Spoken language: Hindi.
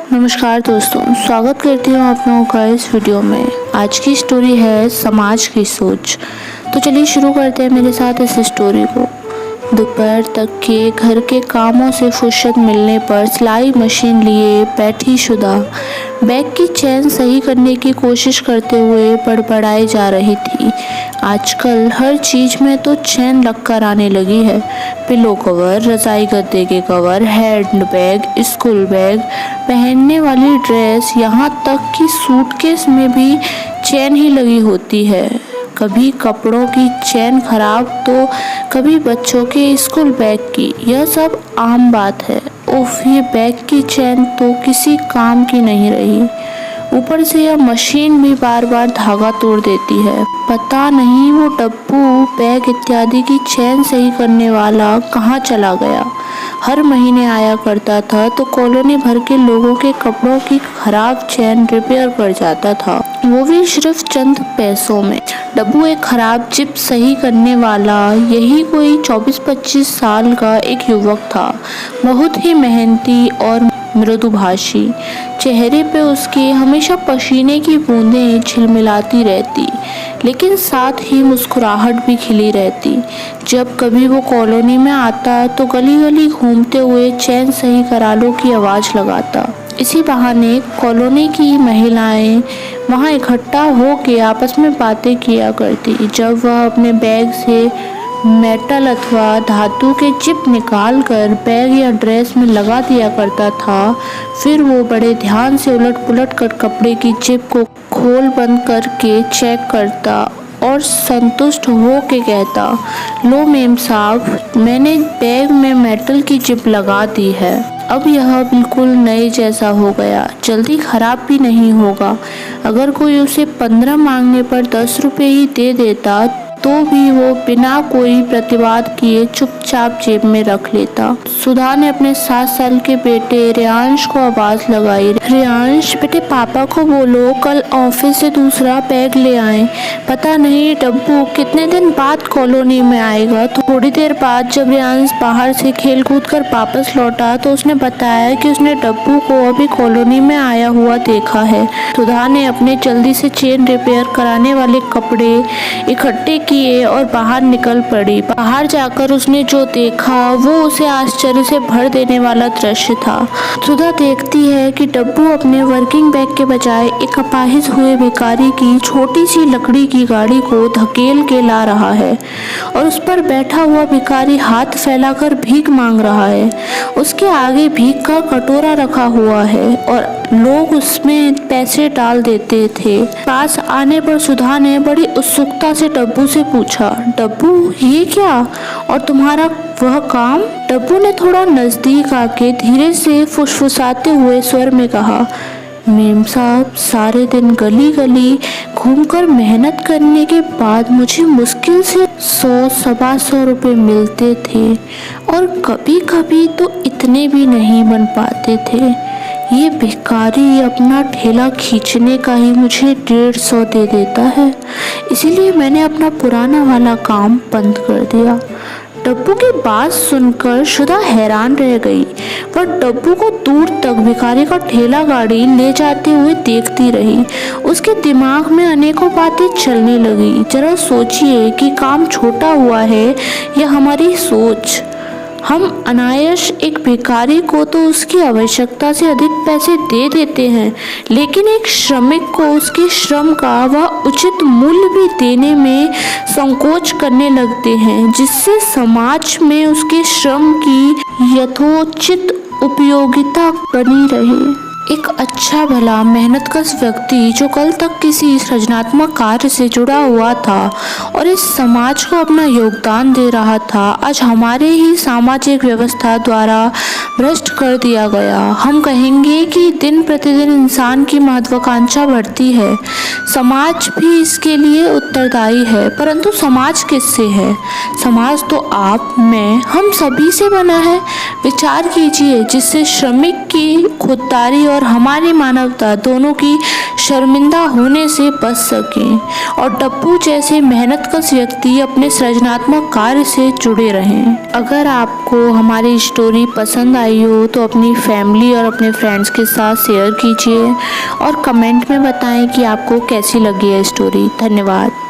नमस्कार दोस्तों, स्वागत करती हूँ आप लोगों का इस वीडियो में। आज की स्टोरी है समाज की सोच। तो चलिए शुरू करते हैं मेरे साथ इस स्टोरी को। दोपहर तक के घर के कामों से फुर्सत मिलने पर सिलाई मशीन लिए बैठी शुदा बैग की चेन सही करने की कोशिश करते हुए बड़बड़ाई जा रही थी। आजकल हर चीज में तो चेन लगकर आने लगी है। पिलो कवर, रजाई गद्दे के cover, hand bag, school bag, पहनने वाली ड्रेस, यहाँ तक कि सूटकेस में भी चेन ही लगी होती है। कभी कपड़ों की चेन खराब तो कभी बच्चों के स्कूल बैग की। यह सब आम बात है। उफ, ये बैग की चेन तो किसी काम की नहीं रही। ऊपर से यह मशीन भी बार बार धागा तोड़ देती है। पता नहीं वो डब्बू, बैग इत्यादि की चेन सही करने वाला कहाँ चला गया। हर महीने आया करता था तो कॉलोनी भर के लोगों के कपड़ों की खराब चेन रिपेयर कर जाता था, वो भी सिर्फ चंद पैसों में। डब्बू एक खराब जिप सही करने वाला यही कोई 24-25 साल का एक युवक था। बहुत ही मेहनती और मृदुभाषी। चेहरे पे उसके हमेशा पसीने की बूंदें झिलमिलाती रहती, लेकिन साथ ही मुस्कुराहट भी खिली रहती। जब कभी वो कॉलोनी में आता तो गली गली घूमते हुए चैन सही करा लो की आवाज़ लगाता। इसी बहाने कॉलोनी की महिलाएं वहाँ इकट्ठा होके आपस में बातें किया करती। जब वह अपने बैग से मेटल अथवा धातु के चिप निकाल कर बैग या ड्रेस में लगा दिया करता था, फिर वो बड़े ध्यान से उलट पुलट कर कपड़े की चिप को खोल बंद करके चेक करता और संतुष्ट हो के कहता, लो मेम साहब, मैंने बैग में मेटल की चिप लगा दी है। अब यह बिल्कुल नए जैसा हो गया, जल्दी खराब भी नहीं होगा। अगर कोई उसे 15 मांगने पर 10 रुपए ही दे देता तो भी वो बिना कोई प्रतिवाद किए चुपचाप जेब में रख लेता। सुधा ने अपने 7 साल के बेटे रियांश को आवाज लगाई, रियांश बेटे, पापा को बोलो कल ऑफिस से दूसरा बैग ले आए। पता नहीं डब्बू कितने दिन बाद कॉलोनी में आएगा। थोड़ी देर बाद जब रियांश बाहर से खेल कूद कर वापस लौटा तो उसने बताया कि उसने डब्बू को अभी कॉलोनी में आया हुआ देखा है। सुधा ने अपने जल्दी से चेन रिपेयर कराने वाले कपड़े इकट्ठे किए और बाहर निकल पड़ी। बाहर जाकर उसने जो देखा वो उसे आश्चर्य से भर देने वाला दृश्य था। सुधा देखती है कि डब्बू अपने वर्किंग बैग के बजाय एक अपाहिज हुए भिखारी की छोटी सी लकड़ी की गाड़ी को धकेल के ला रहा है और उस पर बैठा हुआ भिखारी हाथ फैलाकर भीख मांग रहा है। उसके आगे भीख का कटोरा रखा हुआ है और लोग उसमें पैसे डाल देते थे। पास आने पर सुधा ने बड़ी उत्सुकता से डब्बू से पूछा, डब्बू ये क्या और तुम्हारा वह काम? डब्बू ने थोड़ा नजदीक आके धीरे से फुसफुसाते हुए स्वर में कहा, मेम साहब, सारे दिन गली गली घूमकर मेहनत करने के बाद मुझे मुश्किल से 100-125 रुपए मिलते थे और कभी कभी तो इतने भी नहीं बन पाते थे। ये भिखारी अपना ठेला खींचने का ही मुझे 150 दे देता है, इसीलिए मैंने अपना पुराना वाला काम बंद कर दिया। डब्बू की बात सुनकर सुधा हैरान रह गई। वह डब्बू को दूर तक भिखारी का ठेला गाड़ी ले जाते हुए देखती रही। उसके दिमाग में अनेकों बातें चलने लगी। जरा सोचिए कि काम छोटा हुआ है या हमारी सोच। हम अनायास एक भिखारी को तो उसकी आवश्यकता से अधिक पैसे दे देते हैं, लेकिन एक श्रमिक को उसके श्रम का वह उचित मूल्य भी देने में संकोच करने लगते हैं, जिससे समाज में उसके श्रम की यथोचित उपयोगिता बनी रहे। एक अच्छा भला मेहनतकश व्यक्ति जो कल तक किसी सृजनात्मक कार्य से जुड़ा हुआ था और इस समाज को अपना योगदान दे रहा था, आज हमारे ही सामाजिक व्यवस्था द्वारा भ्रष्ट कर दिया गया। हम कहेंगे कि दिन प्रतिदिन इंसान की महत्वाकांक्षा बढ़ती है, समाज भी इसके लिए उत्तरदायी है, परंतु समाज किससे है? समाज तो आप, मैं, हम सभी से बना है। विचार कीजिए, जिससे श्रमिक की खुददारी और हमारी मानवता दोनों की शर्मिंदा होने से बच सकें और डब्बू जैसे मेहनतकश व्यक्ति अपने सृजनात्मक कार्य से जुड़े रहें। अगर आपको हमारी स्टोरी पसंद आई हो तो अपनी फैमिली और अपने फ्रेंड्स के साथ शेयर कीजिए और कमेंट में बताएं कि आपको कैसी लगी है स्टोरी। धन्यवाद।